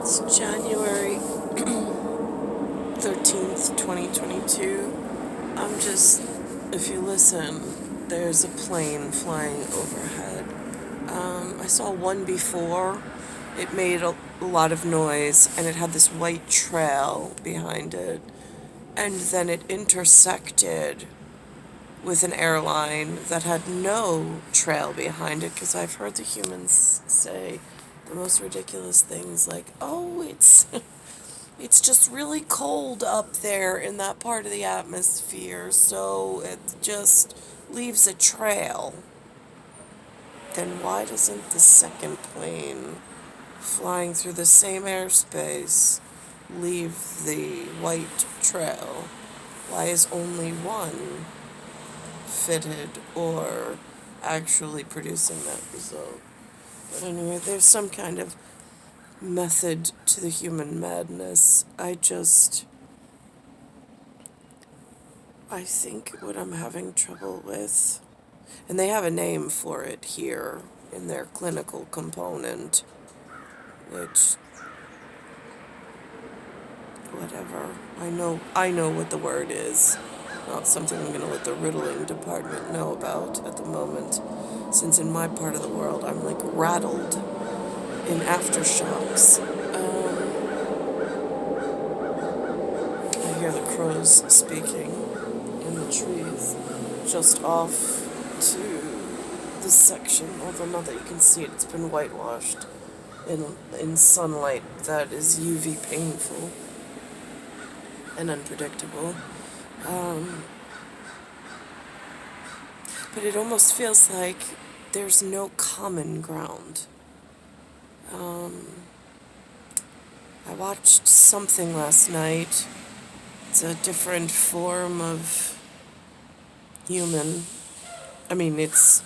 It's January 13th, 2022. If you listen, there's a plane flying overhead. I saw one before. It made a lot of noise, and it had this white trail behind it. And then it intersected with an airline that had no trail behind it, because I've heard the humans say the most ridiculous things like, oh, it's just really cold up there in that part of the atmosphere, so it just leaves a trail. Then why doesn't the second plane flying through the same airspace leave the white trail? Why is only one fitted or actually producing that result? But anyway, there's some kind of method to the human madness. I think what I'm having trouble with, and they have a name for it here in their clinical component, which, whatever, I know what the word is. Not something I'm going to let the riddling department know about at the moment, since in my part of the world I'm like rattled in aftershocks. I hear the crows speaking in the trees just off to this section, although not that you can see it, it's been whitewashed in sunlight that is UV painful and unpredictable. But it almost feels like there's no common ground. I watched something last night. It's a different form of human. I mean, it's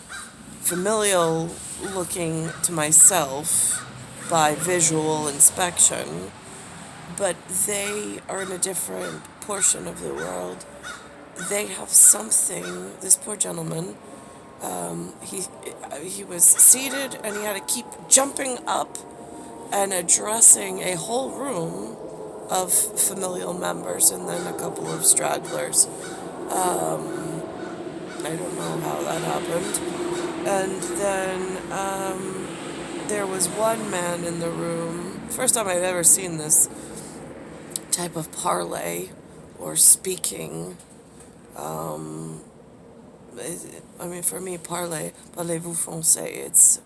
familial looking to myself by visual inspection, but they are in a different portion of the world. They have something, this poor gentleman, he was seated and he had to keep jumping up and addressing a whole room of familial members and then a couple of stragglers. I don't know how that happened. And then there was one man in the room. First time I'd ever seen this type of parlay or speaking. For me, parlez-vous français,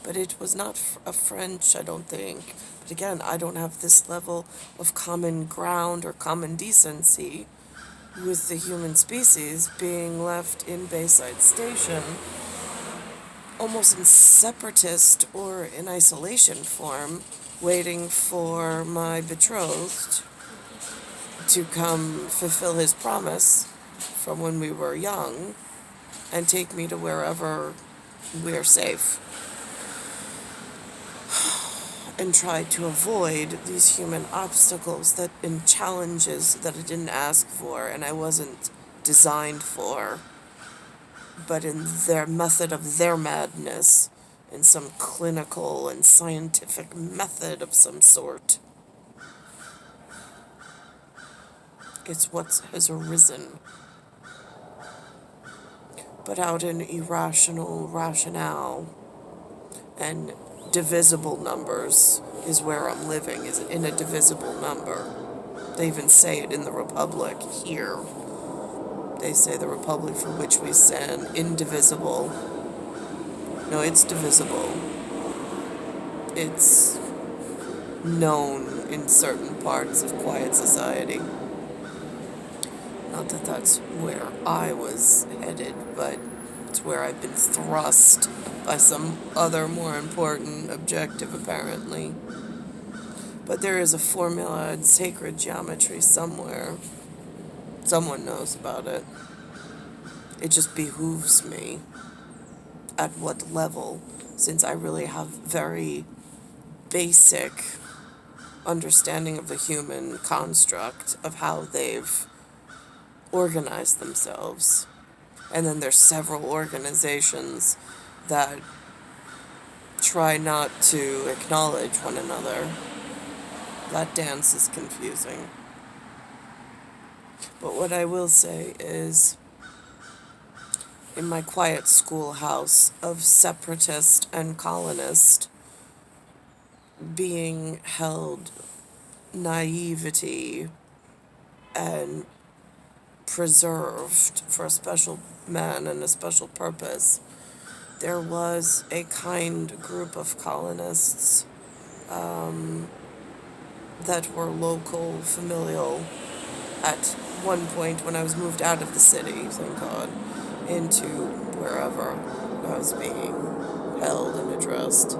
but it was not a French, I don't think. But again, I don't have this level of common ground or common decency with the human species being left in Bayside Station, almost in separatist or in isolation form, waiting for my betrothed to come fulfill his promise from when we were young and take me to wherever we're safe, and try to avoid these human obstacles and challenges that I didn't ask for and I wasn't designed for, but in their method of their madness, in some clinical and scientific method of some sort. It's what has arisen. But out in irrational rationale and divisible numbers is where I'm living, is in a divisible number. They even say it in the Republic here. They say the Republic for which we stand, indivisible. No, it's divisible. It's known in certain parts of quiet society. Not that that's where I was headed, but it's where I've been thrust by some other more important objective, apparently. But there is a formula in sacred geometry somewhere. Someone knows about it. It just behooves me at what level, since I really have very basic understanding of the human construct of how they've organize themselves. And then there's several organizations that try not to acknowledge one another. That dance is confusing. But what I will say is, in my quiet schoolhouse of separatist and colonist, being held naivety and preserved for a special man and a special purpose, there was a kind group of colonists that were local, familial, at one point when I was moved out of the city, thank God, into wherever I was being held and addressed.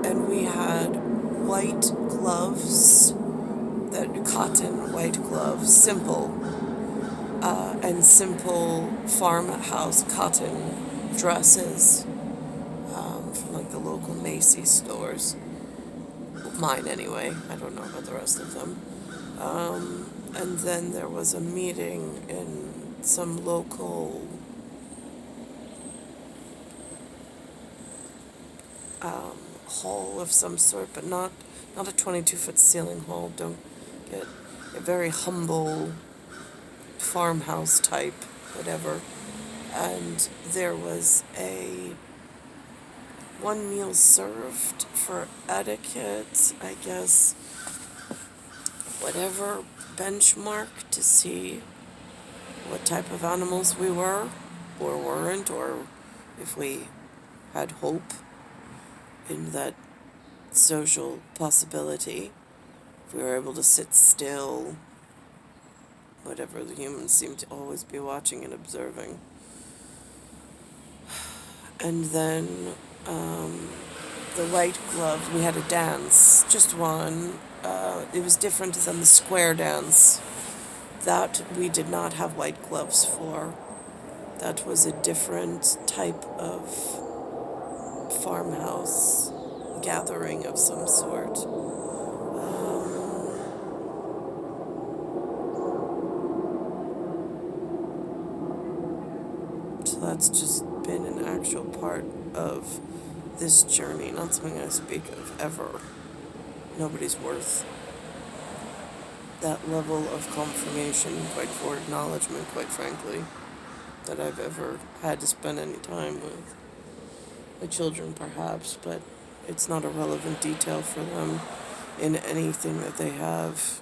And we had white gloves, that cotton white gloves, simple, and simple farmhouse cotton dresses from like the local Macy's stores. Mine anyway. I don't know about the rest of them. And then there was a meeting in some local hall of some sort, but not a 22-foot ceiling hall. Don't get a very humble farmhouse type, whatever. And there was a one meal served for etiquette, I guess, whatever benchmark to see what type of animals we were or weren't, or if we had hope in that social possibility, if we were able to sit still, whatever the humans seem to always be watching and observing. And then the white glove, we had a dance, just one. It was different than the square dance. That we did not have white gloves for. That was a different type of farmhouse gathering of some sort. So that's just been an actual part of this journey, not something I speak of ever. Nobody's worth that level of confirmation, or acknowledgement, quite frankly, that I've ever had to spend any time with. My children, perhaps, but it's not a relevant detail for them in anything that they have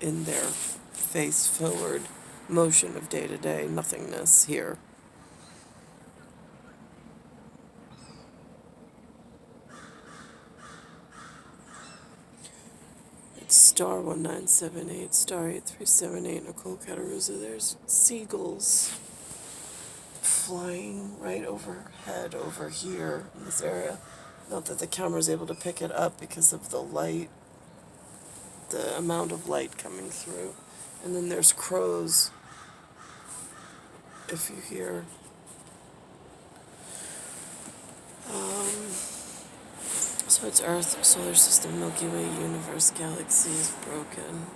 in their face-forward motion of day-to-day nothingness here. It's star 1978, star 8378, Nicole Cattaruzza. There's seagulls flying right overhead over here in this area. Not that the camera's able to pick it up because of the light, the amount of light coming through. And then there's crows, if you hear. So it's Earth, solar system, Milky Way, universe, galaxy is broken.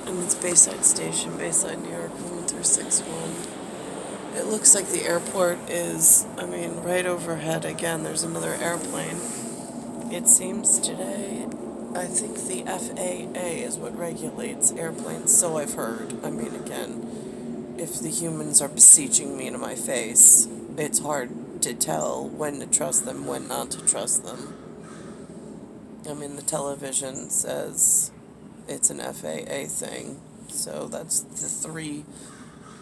And it's Bayside Station, Bayside, New York, Winter 6-1. It looks like the airport is, right overhead again. There's another airplane. It seems today, I think the FAA is what regulates airplanes, so I've heard. Again, if the humans are beseeching me to my face, it's hard to tell when to trust them, when not to trust them. The television says it's an FAA thing, so that's the 3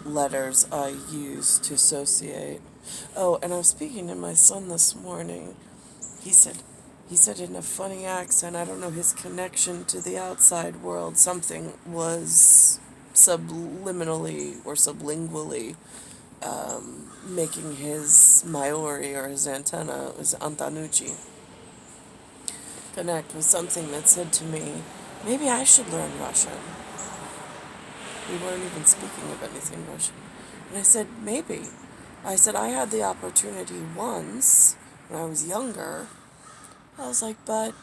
letters I use to associate. Oh, and I was speaking to my son this morning. He said in a funny accent, I don't know, his connection to the outside world, something was subliminally or sublingually making his Maori, or his antenna, it was Antanucci, connect with something that said to me, maybe I should learn Russian. We weren't even speaking of anything Russian. And I said, maybe. I said, I had the opportunity once when I was younger. I was like, but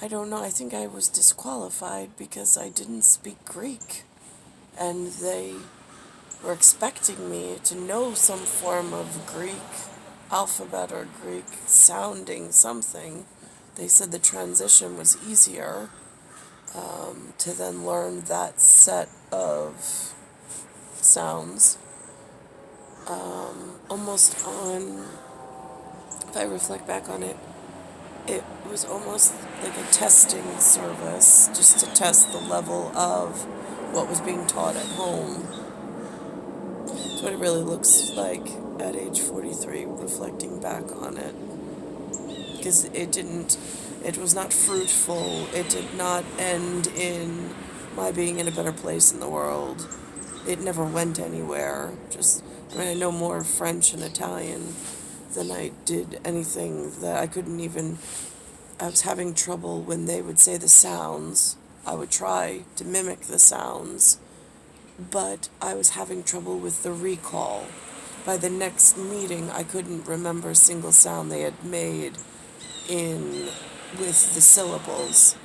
I don't know. I think I was disqualified because I didn't speak Greek. and they were expecting me to know some form of Greek alphabet or Greek sounding something. They said the transition was easier to then learn that set of sounds. Almost on, if I reflect back on it, it was almost like a testing service just to test the level of what was being taught at home. That's what it really looks like at age 43, reflecting back on it. Because it was not fruitful. It did not end in my being in a better place in the world. It never went anywhere. I know more French and Italian than I did anything that I couldn't even. I was having trouble when they would say the sounds. I would try to mimic the sounds, but I was having trouble with the recall. By the next meeting, I couldn't remember a single sound they had made in with the syllables.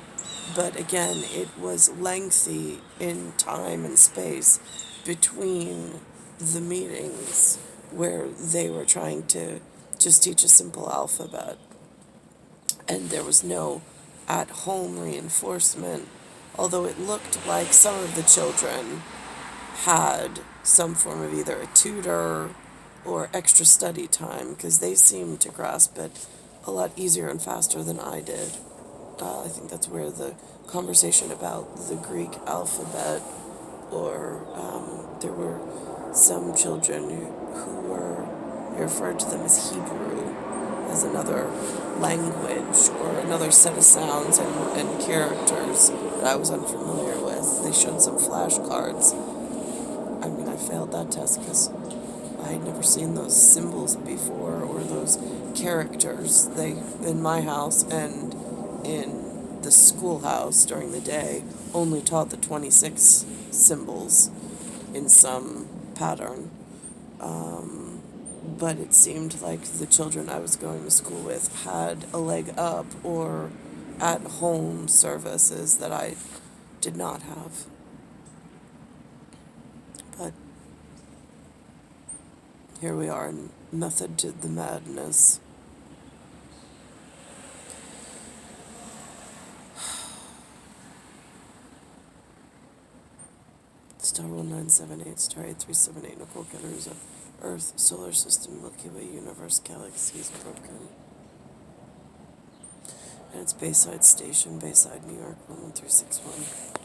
But again, it was lengthy in time and space between the meetings where they were trying to just teach a simple alphabet. And there was no at-home reinforcement, although it looked like some of the children had some form of either a tutor or extra study time, because they seemed to grasp it a lot easier and faster than I did. I think that's where the conversation about the Greek alphabet, or there were some children who were referred to them as Hebrew, as another language or another set of sounds and characters that I was unfamiliar with. They showed some flashcards. I mean, I failed that test because I had never seen those symbols before, or those characters. They, in my house and in the schoolhouse during the day, only taught the 26 symbols in some pattern. But it seemed like the children I was going to school with had a leg up, or at-home services that I did not have. But here we are, in method to the madness. Star 1978, Star 8378, Nicole, Cattaruzza, Earth, Solar System, Milky Way, Universe, Galaxies, Broken. And it's Bayside Station, Bayside, New York, 11361.